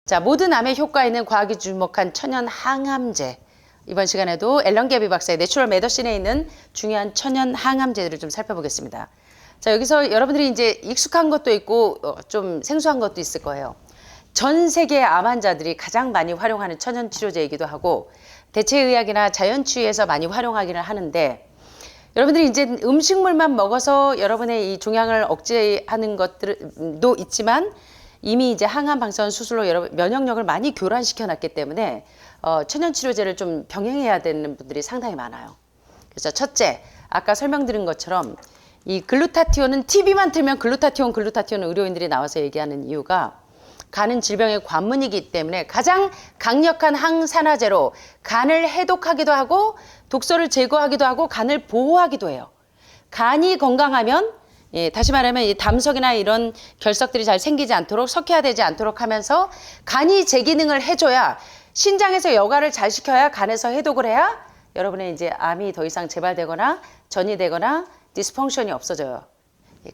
자, 모든 암의 효과에는 과학이 주목한 천연 항암제. 이번 시간에도 앨런 게비 박사의 내추럴 메더신에 있는 중요한 천연 항암제들을 좀 살펴보겠습니다. 자, 여기서 여러분들이 이제 익숙한 것도 있고 좀 생소한 것도 있을 거예요. 전 세계의 암 환자들이 가장 많이 활용하는 천연 치료제이기도 하고 대체의학이나 자연치유에서 많이 활용하기는 하는데 여러분들이 이제 음식물만 먹어서 여러분의 이 종양을 억제하는 것들도 있지만 이미 이제 항암 방사선 수술로 여러분 면역력을 많이 교란시켜 놨기 때문에 천연 치료제를 좀 병행해야 되는 분들이 상당히 많아요. 그래서 첫째, 아까 설명드린 것처럼 이 글루타티온은 TV만 틀면 글루타티온 의료인들이 나와서 얘기하는 이유가 간은 질병의 관문이기 때문에 가장 강력한 항산화제로 간을 해독하기도 하고 독소를 제거하기도 하고 간을 보호하기도 해요. 간이 건강하면 다시 말하면 이 담석이나 이런 결석들이 잘 생기지 않도록 석회화되지 않도록 하면서 간이 제 기능을 해줘야 신장에서 여과를 잘 시켜야 간에서 해독을 해야 여러분의 이제 암이 더 이상 재발되거나 전이되거나 디스펑션이 없어져요.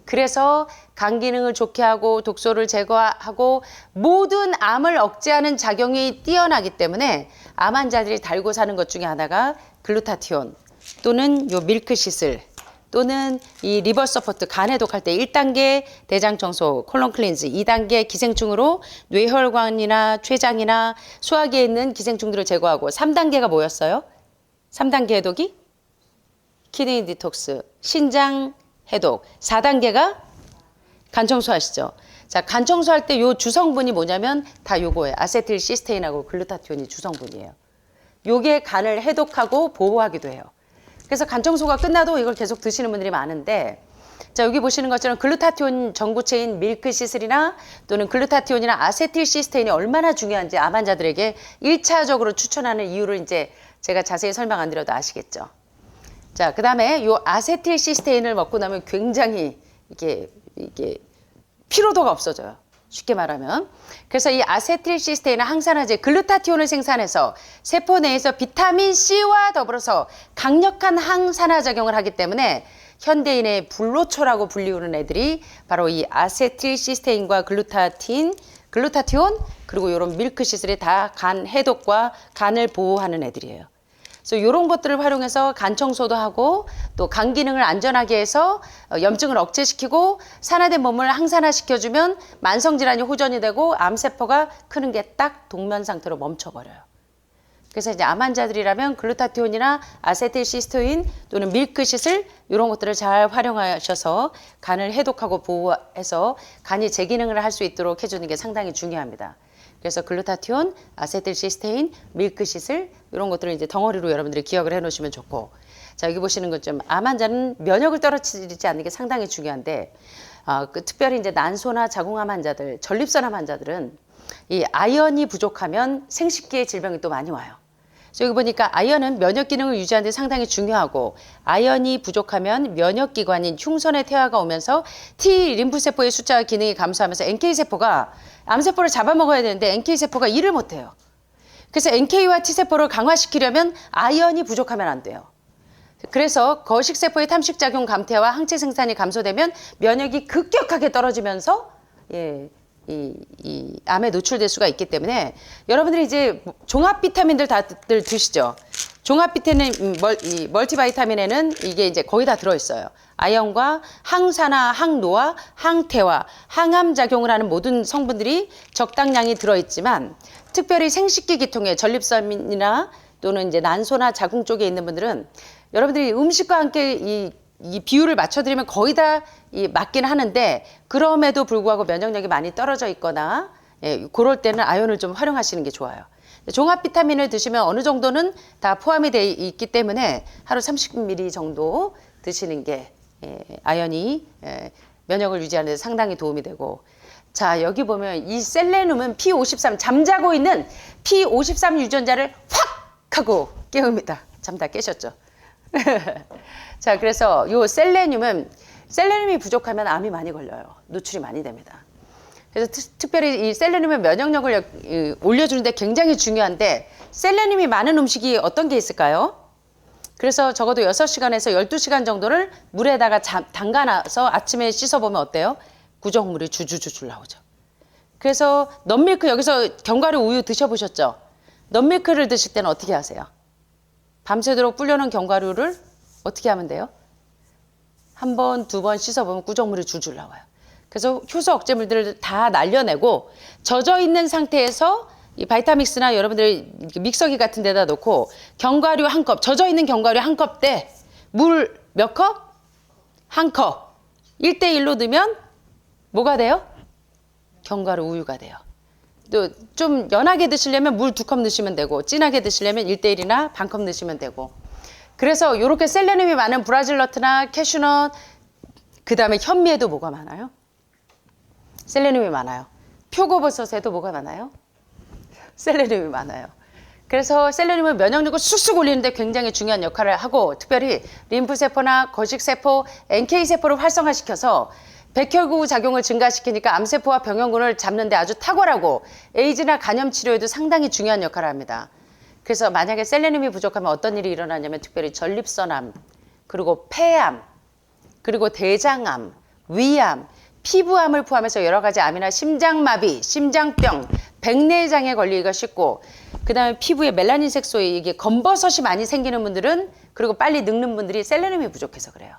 그래서 간 기능을 좋게 하고 독소를 제거하고 모든 암을 억제하는 작용이 뛰어나기 때문에 암 환자들이 달고 사는 것 중에 하나가 글루타티온 또는 요 밀크시슬 또는 이 리버 서포트 간 해독할 때 1단계 대장 청소 콜론 클린즈 2단계 기생충으로 뇌혈관이나 췌장이나 소화기에 있는 기생충들을 제거하고 3단계가 뭐였어요? 3단계 해독이 키드니 디톡스 신장 해독 4단계가 간 청소하시죠. 자, 간 청소할 때 요 주성분이 뭐냐면 다 요거예요. 아세틸시스테인하고 글루타티온이 주성분이에요. 요게 간을 해독하고 보호하기도 해요. 그래서 간 청소가 끝나도 이걸 계속 드시는 분들이 많은데 자, 여기 보시는 것처럼 글루타티온 전구체인 밀크시슬이나 또는 글루타티온이나 아세틸시스테인이 얼마나 중요한지 암 환자들에게 1차적으로 추천하는 이유를 이제 제가 자세히 설명 안 드려도 아시겠죠. 자, 그 다음에 요 아세틸시스테인을 먹고 나면 굉장히 이게 피로도가 없어져요. 쉽게 말하면. 그래서 이 아세틸시스테인은 항산화제 글루타티온을 생산해서 세포 내에서 비타민 C와 더불어서 강력한 항산화 작용을 하기 때문에 현대인의 불로초라고 불리우는 애들이 바로 이 아세틸시스테인과 글루타티온 그리고 이런 밀크시슬이 다 간 해독과 간을 보호하는 애들이에요. 그래서 이런 것들을 활용해서 간 청소도 하고 또 간 기능을 안전하게 해서 염증을 억제시키고 산화된 몸을 항산화시켜주면 만성질환이 호전이 되고 암세포가 크는 게 딱 동면 상태로 멈춰버려요. 그래서 이제 암 환자들이라면 글루타티온이나 아세틸시스테인 또는 밀크시슬 이런 것들을 잘 활용하셔서 간을 해독하고 보호해서 간이 재기능을 할 수 있도록 해주는 게 상당히 중요합니다. 그래서 글루타티온, 아세틸시스테인, 밀크시슬 이런 것들을 이제 덩어리로 여러분들이 기억을 해놓으시면 좋고 자 여기 보시는 것좀 암 환자는 면역을 떨어뜨리지 않는 게 상당히 중요한데 특별히 이제 난소나 자궁암 환자들, 전립선암 환자들은 이 아연이 부족하면 생식기의 질병이 또 많이 와요. 그래서 여기 보니까 아연은 면역 기능을 유지하는 데 상당히 중요하고 아연이 부족하면 면역기관인 흉선의 퇴화가 오면서 T 림프세포의 숫자와 기능이 감소하면서 NK세포가 암세포를 잡아먹어야 되는데 NK세포가 일을 못해요. 그래서 NK와 T세포를 강화시키려면 아연이 부족하면 안 돼요. 그래서 거식세포의 탐식작용 감퇴와 항체 생산이 감소되면 면역이 급격하게 떨어지면서 이 암에 노출될 수가 있기 때문에 여러분들이 이제 종합 비타민들 다들 드시죠. 종합 비타민 멀티바이타민에는 이게 이제 거의 다 들어있어요. 아연과 항산화, 항노화, 항태화, 항암 작용을 하는 모든 성분들이 적당량이 들어있지만 특별히 생식기 계통의 전립선이나 또는 이제 난소나 자궁 쪽에 있는 분들은 여러분들이 음식과 함께 이 비율을 맞춰드리면 거의 다 맞긴 하는데 그럼에도 불구하고 면역력이 많이 떨어져 있거나 그럴 때는 아연을 좀 활용하시는 게 좋아요. 종합 비타민을 드시면 어느 정도는 다 포함이 되어 있기 때문에 하루 30ml 정도 드시는 게 아연이 면역을 유지하는 데 상당히 도움이 되고 자 여기 보면 이 셀레늄은 P53 잠자고 있는 P53 유전자를 확 하고 깨웁니다. 잠 다 깨셨죠? 자 그래서 요 셀레늄이 부족하면 암이 많이 걸려요. 노출이 많이 됩니다. 그래서 특별히 이 셀레늄의 면역력을 올려주는데 굉장히 중요한데 셀레늄이 많은 음식이 어떤 게 있을까요? 그래서 적어도 6시간에서 12시간 정도를 물에다가 담가놔서 아침에 씻어보면 어때요? 구정물이 줄줄줄 나오죠. 그래서 넛밀크 여기서 견과류 우유 드셔보셨죠? 넛밀크를 드실 때는 어떻게 하세요? 밤새도록 불려놓은 견과류를 어떻게 하면 돼요? 한 번, 두 번 씻어보면 꾸정물이 줄줄 나와요. 그래서 효소 억제물들을 다 날려내고 젖어 있는 상태에서 이 바이타믹스나 여러분들 믹서기 같은 데다 놓고 견과류 한 컵, 젖어 있는 견과류 한 컵 대 물 몇 컵? 한 컵. 1대1로 넣으면 뭐가 돼요? 견과류 우유가 돼요. 또 좀 연하게 드시려면 물 2컵 넣으시면 되고 진하게 드시려면 1대1이나 반 컵 넣으시면 되고 그래서 이렇게 셀레늄이 많은 브라질너트나 캐슈넛 그 다음에 현미에도 뭐가 많아요? 셀레늄이 많아요. 표고버섯에도 뭐가 많아요? 셀레늄이 많아요. 그래서 셀레늄은 면역력을 쑥쑥 올리는데 굉장히 중요한 역할을 하고 특별히 림프세포나 거식세포, NK세포를 활성화시켜서 백혈구 작용을 증가시키니까 암세포와 병형군을 잡는 데 아주 탁월하고 에이즈나 간염 치료에도 상당히 중요한 역할을 합니다. 그래서 만약에 셀레늄이 부족하면 어떤 일이 일어나냐면 특별히 전립선암, 그리고 폐암, 그리고 대장암, 위암, 피부암을 포함해서 여러 가지 암이나 심장마비, 심장병, 백내장에 걸리기가 쉽고 그 다음에 피부에 멜라닌 색소에 이게 검버섯이 많이 생기는 분들은 그리고 빨리 늙는 분들이 셀레늄이 부족해서 그래요.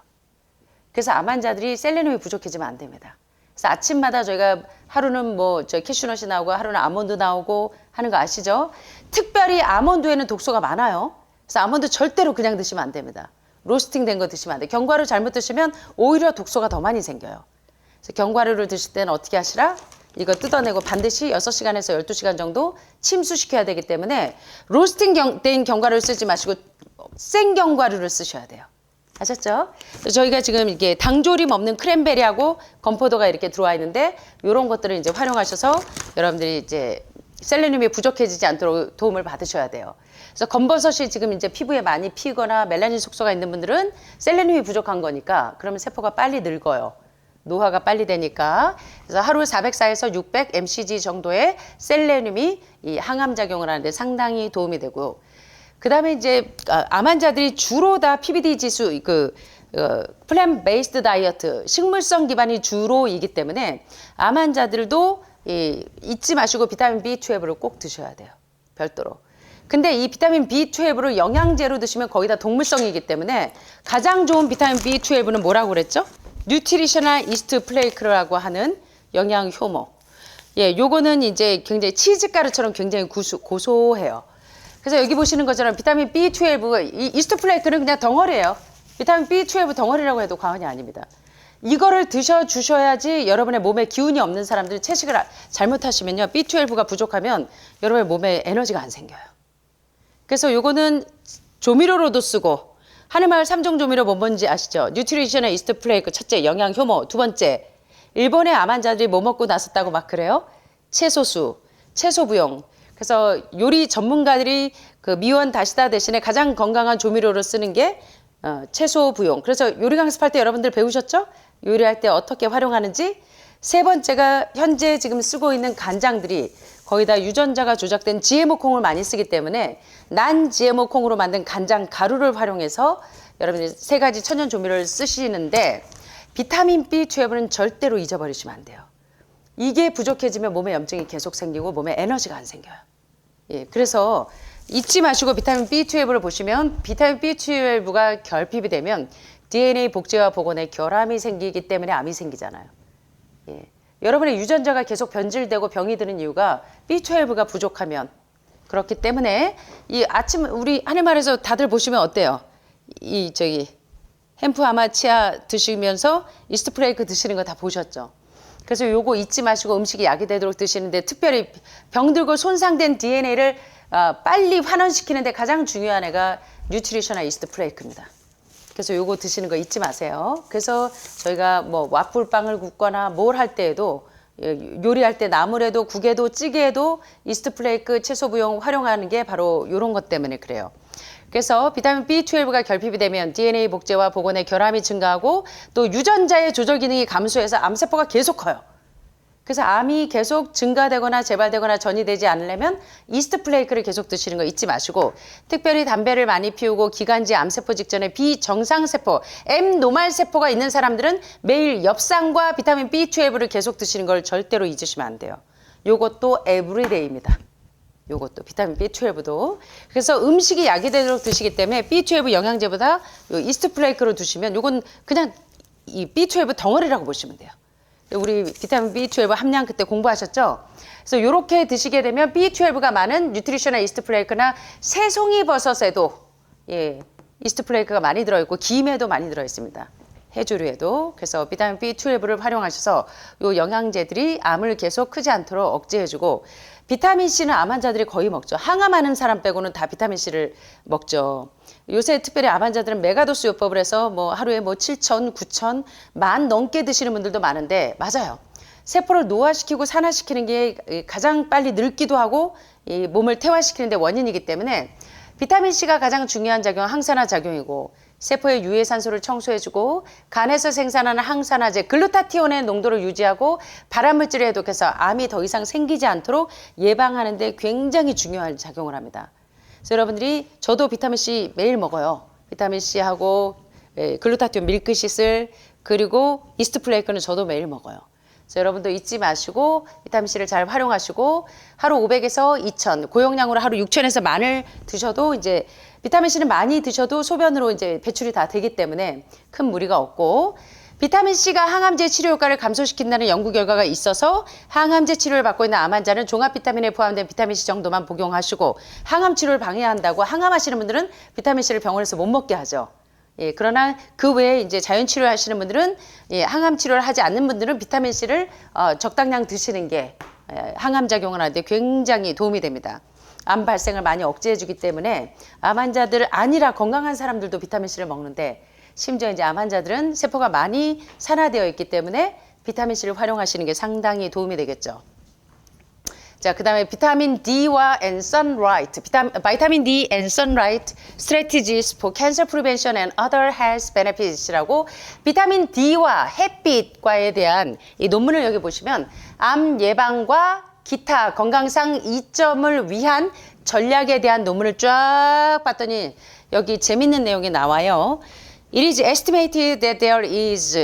그래서 암 환자들이 셀레늄이 부족해지면 안 됩니다. 그래서 아침마다 저희가 하루는 뭐 저 캐슈넛이 나오고 하루는 아몬드 나오고 하는 거 아시죠? 특별히 아몬드에는 독소가 많아요. 그래서 아몬드 절대로 그냥 드시면 안 됩니다. 로스팅 된 거 드시면 안 돼요. 견과류 잘못 드시면 오히려 독소가 더 많이 생겨요. 그래서 견과류를 드실 때는 어떻게 하시라? 이거 뜯어내고 반드시 6시간에서 12시간 정도 침수시켜야 되기 때문에 로스팅 된 견과류를 쓰지 마시고 생 견과류를 쓰셔야 돼요. 아셨죠? 저희가 지금 이게 당조림 없는 크랜베리하고 건포도가 이렇게 들어와 있는데 이런 것들을 이제 활용하셔서 여러분들이 이제 셀레늄이 부족해지지 않도록 도움을 받으셔야 돼요. 그래서 검버섯이 지금 이제 피부에 많이 피거나 멜라닌 속소가 있는 분들은 셀레늄이 부족한 거니까 그러면 세포가 빨리 늙어요. 노화가 빨리 되니까. 그래서 하루 404에서 600 mcg 정도의 셀레늄이 이 항암 작용을 하는데 상당히 도움이 되고요. 그 다음에 이제 암 환자들이 주로 다 PBD 지수, 플랜 베이스드 다이어트, 식물성 기반이 주로이기 때문에 암 환자들도 잊지 마시고 비타민 B12를 꼭 드셔야 돼요. 별도로. 근데 이 비타민 B12를 영양제로 드시면 거의 다 동물성이기 때문에 가장 좋은 비타민 B12는 뭐라고 그랬죠? 뉴트리셔널 이스트 플레이크라고 하는 영양 효모. 예, 요거는 이제 굉장히 치즈가루처럼 굉장히 고소해요. 그래서 여기 보시는 것처럼 비타민 B12, 이 이스트 플레이크는 그냥 덩어리예요. 비타민 B12 덩어리라고 해도 과언이 아닙니다. 이거를 드셔주셔야지 여러분의 몸에 기운이 없는 사람들이 채식을 잘못하시면요. B12가 부족하면 여러분의 몸에 에너지가 안 생겨요. 그래서 요거는 조미료로도 쓰고 하늘마을 3종 조미료 뭔지 아시죠? 뉴트리셔널 이스트 플레이크 첫째 영양 효모, 두 번째 일본의 암 환자들이 뭐 먹고 나섰다고 막 그래요? 채소수, 채소부용. 그래서 요리 전문가들이 그 미원 다시다 대신에 가장 건강한 조미료로 쓰는 게 채소 부용. 그래서 요리 강습할 때 여러분들 배우셨죠? 요리할 때 어떻게 활용하는지. 세 번째가 현재 지금 쓰고 있는 간장들이 거의 다 유전자가 조작된 GMO 콩을 많이 쓰기 때문에 난 GMO 콩으로 만든 간장 가루를 활용해서 여러분들이 세 가지 천연 조미료를 쓰시는데 비타민 B12는 절대로 잊어버리시면 안 돼요. 이게 부족해지면 몸에 염증이 계속 생기고 몸에 에너지가 안 생겨요. 예, 그래서 잊지 마시고 비타민 B12를 보시면 비타민 B12가 결핍이 되면 DNA 복제와 복원에 결함이 생기기 때문에 암이 생기잖아요. 예, 여러분의 유전자가 계속 변질되고 병이 드는 이유가 B12가 부족하면 그렇기 때문에 이 아침 우리 하늘말에서 다들 보시면 어때요? 이 저기 햄프 아마치아 드시면서 이스트 플레이크 드시는 거 다 보셨죠? 그래서 요거 잊지 마시고 음식이 약이 되도록 드시는데 특별히 병들고 손상된 DNA를 빨리 환원시키는데 가장 중요한 애가 뉴트리셔널 이스트 플레이크입니다. 그래서 요거 드시는 거 잊지 마세요. 그래서 저희가 뭐 와플빵을 굽거나 뭘 할 때에도 요리할 때 나물에도 국에도 찌개에도 이스트 플레이크 채소 부용 활용하는 게 바로 요런 것 때문에 그래요. 그래서 비타민 B12가 결핍이 되면 DNA 복제와 복원의 결함이 증가하고 또 유전자의 조절 기능이 감소해서 암세포가 계속 커요. 그래서 암이 계속 증가되거나 재발되거나 전이되지 않으려면 이스트 플레이크를 계속 드시는 거 잊지 마시고 특별히 담배를 많이 피우고 기관지 암세포 직전에 비정상세포, M노말세포가 있는 사람들은 매일 엽산과 비타민 B12를 계속 드시는 걸 절대로 잊으시면 안 돼요. 요것도 에브리데이입니다. 요것도 비타민 B12도. 그래서 음식이 약이 되도록 드시기 때문에 B12 영양제보다 요 이스트 플레이크로 드시면 요건 그냥 이 B12 덩어리라고 보시면 돼요. 우리 비타민 B12 함량 그때 공부하셨죠? 그래서 요렇게 드시게 되면 B12가 많은 뉴트리셔널 이스트 플레이크나 새송이 버섯에도 예, 이스트 플레이크가 많이 들어있고 김에도 많이 들어있습니다. 해조류에도. 그래서 비타민 B12를 활용하셔서 요 영양제들이 암을 계속 크지 않도록 억제해주고 비타민C는 암 환자들이 거의 먹죠. 항암하는 사람 빼고는 다 비타민C를 먹죠. 요새 특별히 암 환자들은 메가도스 요법을 해서 뭐 하루에 뭐 7,000, 9,000, 10,000 넘게 드시는 분들도 많은데 맞아요. 세포를 노화시키고 산화시키는 게 가장 빨리 늙기도 하고 이 몸을 퇴화시키는 데 원인이기 때문에 비타민C가 가장 중요한 작용은 항산화 작용이고 세포의 유해산소를 청소해주고 간에서 생산하는 항산화제 글루타티온의 농도를 유지하고 발암물질을 해독해서 암이 더 이상 생기지 않도록 예방하는 데 굉장히 중요한 작용을 합니다. 그래서 여러분들이 저도 비타민C 매일 먹어요. 비타민C하고 글루타티온 밀크시슬 그리고 이스트 플레이크는 저도 매일 먹어요. 그래서 여러분도 잊지 마시고 비타민C를 잘 활용하시고 하루 500에서 2000, 고용량으로 하루 6000에서 10,000을 드셔도 이제 비타민C는 많이 드셔도 소변으로 이제 배출이 다 되기 때문에 큰 무리가 없고 비타민C가 항암제 치료 효과를 감소시킨다는 연구 결과가 있어서 항암제 치료를 받고 있는 암 환자는 종합 비타민에 포함된 비타민C 정도만 복용하시고 항암 치료를 방해한다고 항암하시는 분들은 비타민C를 병원에서 못 먹게 하죠. 예, 그러나 그 외에 이제 자연 치료하시는 분들은 예, 항암 치료를 하지 않는 분들은 비타민C를 적당량 드시는 게 항암 작용을 하는데 굉장히 도움이 됩니다. 암 발생을 많이 억제해주기 때문에 암 환자들 아니라 건강한 사람들도 비타민C를 먹는데 심지어 이제 암 환자들은 세포가 많이 산화되어 있기 때문에 비타민C를 활용하시는 게 상당히 도움이 되겠죠. 자, 그 다음에 비타민 D와 and sunlight, 비타민 D and sunlight strategies for cancer prevention and other health benefits라고 비타민 D와 햇빛과에 대한 이 논문을 여기 보시면 암 예방과 기타 건강상 이점을 위한 전략에 대한 논문을 쫙 봤더니 여기 재밌는 내용이 나와요. It is estimated that there is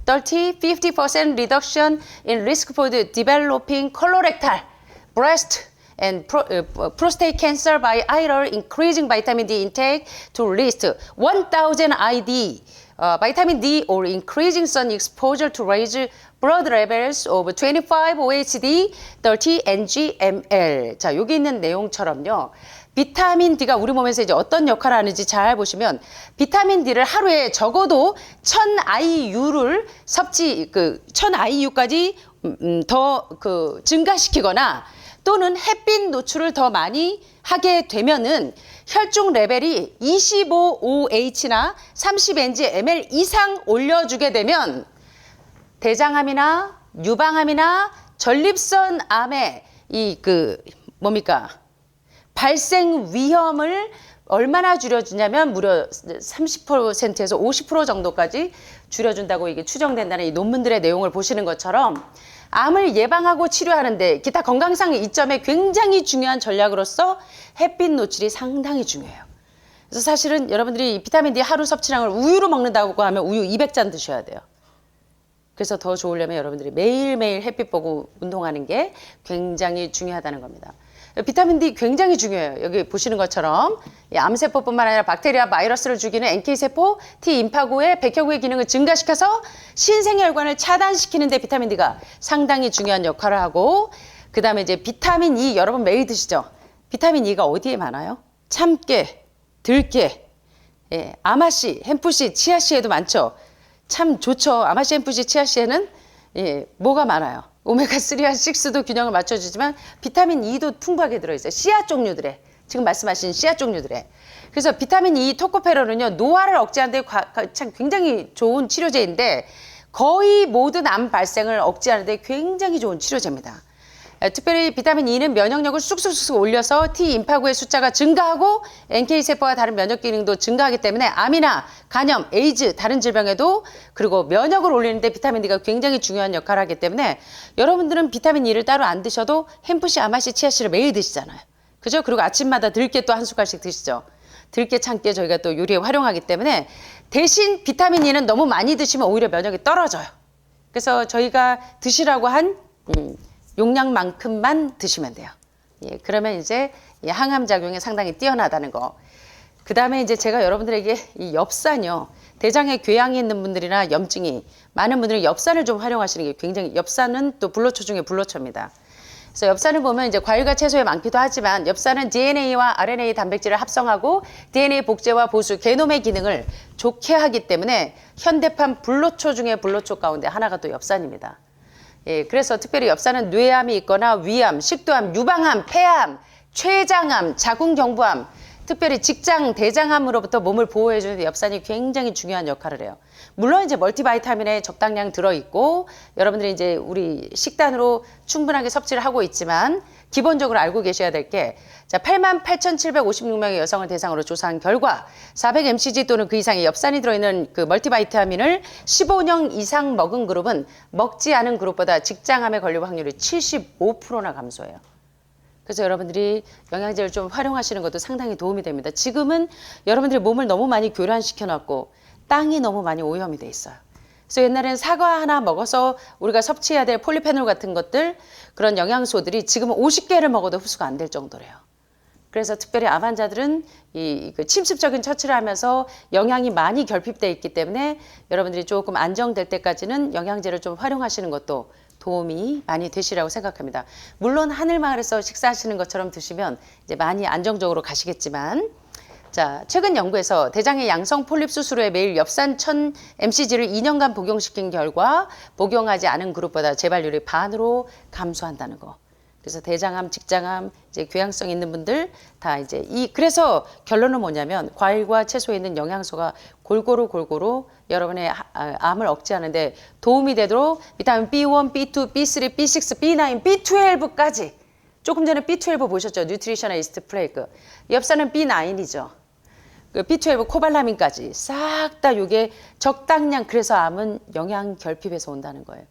30-50% reduction in risk for the developing colorectal, breast, and prostate cancer by either increasing vitamin D intake to at least 1,000 ID vitamin D or increasing sun exposure to raise blood levels of 25 OHD, 30 NG/mL. 자, 여기 있는 내용처럼요. 비타민 D가 우리 몸에서 이제 어떤 역할을 하는지 잘 보시면 비타민 D를 하루에 적어도 1000 IU를 1000 IU까지 더 증가시키거나 또는 햇빛 노출을 더 많이 하게 되면은 혈중 레벨이 25OH나 30NG/mL 이상 올려주게 되면 대장암이나 유방암이나 전립선 암의 발생 위험을 얼마나 줄여주냐면 무려 30%에서 50% 정도까지 줄여준다고 이게 추정된다는 이 논문들의 내용을 보시는 것처럼 암을 예방하고 치료하는데 기타 건강상 이점에 굉장히 중요한 전략으로서 햇빛 노출이 상당히 중요해요. 그래서 사실은 여러분들이 비타민 D 하루 섭취량을 우유로 먹는다고 하면 우유 200잔 드셔야 돼요. 그래서 더 좋으려면 여러분들이 매일매일 햇빛 보고 운동하는 게 굉장히 중요하다는 겁니다. 비타민 D 굉장히 중요해요. 여기 보시는 것처럼 암세포뿐만 아니라 박테리아, 바이러스를 죽이는 NK세포, T임파구의 백혈구의 기능을 증가시켜서 신생혈관을 차단시키는 데 비타민 D가 상당히 중요한 역할을 하고 그 다음에 이제 비타민 E 여러분 매일 드시죠? 비타민 E가 어디에 많아요? 참깨, 들깨, 아마씨, 햄프씨, 치아씨에도 많죠? 참 좋죠. 아마씨, 햄프씨, 치아씨에는 뭐가 많아요? 오메가3와 6도 균형을 맞춰주지만 비타민 E도 풍부하게 들어있어요. 씨앗 종류들에 지금 말씀하신 씨앗 종류들에 그래서 비타민 E 토코페롤은요 노화를 억제하는 데 참 굉장히 좋은 치료제인데 거의 모든 암 발생을 억제하는 데 굉장히 좋은 치료제입니다. 특별히 비타민 E는 면역력을 쑥쑥쑥 올려서 T임파구의 숫자가 증가하고 NK세포와 다른 면역 기능도 증가하기 때문에 암이나 간염, 에이즈, 다른 질병에도 그리고 면역을 올리는 데 비타민 D가 굉장히 중요한 역할을 하기 때문에 여러분들은 비타민 E를 따로 안 드셔도 햄프씨, 아마씨, 치아씨를 매일 드시잖아요. 그죠? 그리고 아침마다 들깨 또 한 숟갈씩 드시죠. 들깨, 참깨 저희가 또 요리에 활용하기 때문에 대신 비타민 E는 너무 많이 드시면 오히려 면역이 떨어져요. 그래서 저희가 드시라고 한 용량만큼만 드시면 돼요. 예, 그러면 이제 이 항암 작용이 상당히 뛰어나다는 거. 그 다음에 이제 제가 여러분들에게 이 엽산요. 대장에 궤양이 있는 분들이나 염증이 많은 분들이 엽산을 좀 활용하시는 게 굉장히, 엽산은 또 불로초 중에 불로초입니다. 그래서 엽산을 보면 이제 과일과 채소에 많기도 하지만 엽산은 DNA와 RNA 단백질을 합성하고 DNA 복제와 보수, 게놈의 기능을 좋게 하기 때문에 현대판 불로초 중에 불로초 가운데 하나가 또 엽산입니다. 예, 그래서 특별히 엽산은 뇌암이 있거나 위암, 식도암, 유방암, 폐암, 췌장암, 자궁경부암, 특별히 직장, 대장암으로부터 몸을 보호해주는 엽산이 굉장히 중요한 역할을 해요. 물론 이제 멀티바이타민에 적당량 들어있고 여러분들이 이제 우리 식단으로 충분하게 섭취를 하고 있지만 기본적으로 알고 계셔야 될 게, 자, 88,756명의 여성을 대상으로 조사한 결과 400mcg 또는 그 이상의 엽산이 들어있는 그 멀티바이타민을 15년 이상 먹은 그룹은 먹지 않은 그룹보다 직장암에 걸릴 확률이 75%나 감소해요. 그래서 여러분들이 영양제를 좀 활용하시는 것도 상당히 도움이 됩니다. 지금은 여러분들이 몸을 너무 많이 교란시켜 놨고 땅이 너무 많이 오염이 돼 있어요. 그래서 옛날에는 사과 하나 먹어서 우리가 섭취해야 될 폴리페놀 같은 것들, 그런 영양소들이 지금은 50개를 먹어도 흡수가 안 될 정도래요. 그래서 특별히 암 환자들은 그 침습적인 처치를 하면서 영양이 많이 결핍되어 있기 때문에 여러분들이 조금 안정될 때까지는 영양제를 좀 활용하시는 것도 도움이 많이 되시라고 생각합니다. 물론 하늘마을에서 식사하시는 것처럼 드시면 이제 많이 안정적으로 가시겠지만, 자, 최근 연구에서 대장의 양성 폴립 수술 후에 매일 엽산 1000mcg를 2년간 복용시킨 결과 복용하지 않은 그룹보다 재발률이 반으로 감소한다는 거. 그래서 대장암, 직장암, 이제 궤양성 있는 분들 다 이제 그래서 결론은 뭐냐면 과일과 채소에 있는 영양소가 골고루 여러분의 암을 억제하는데 도움이 되도록 비타민 B1, B2, B3, B6, B9, B12까지, 조금 전에 B12 보셨죠? 뉴트리셔널이스트 플레이크. 엽산은 B9이죠. 그 B12, 코발라민까지 싹 다 이게 적당량, 그래서 암은 영양 결핍에서 온다는 거예요.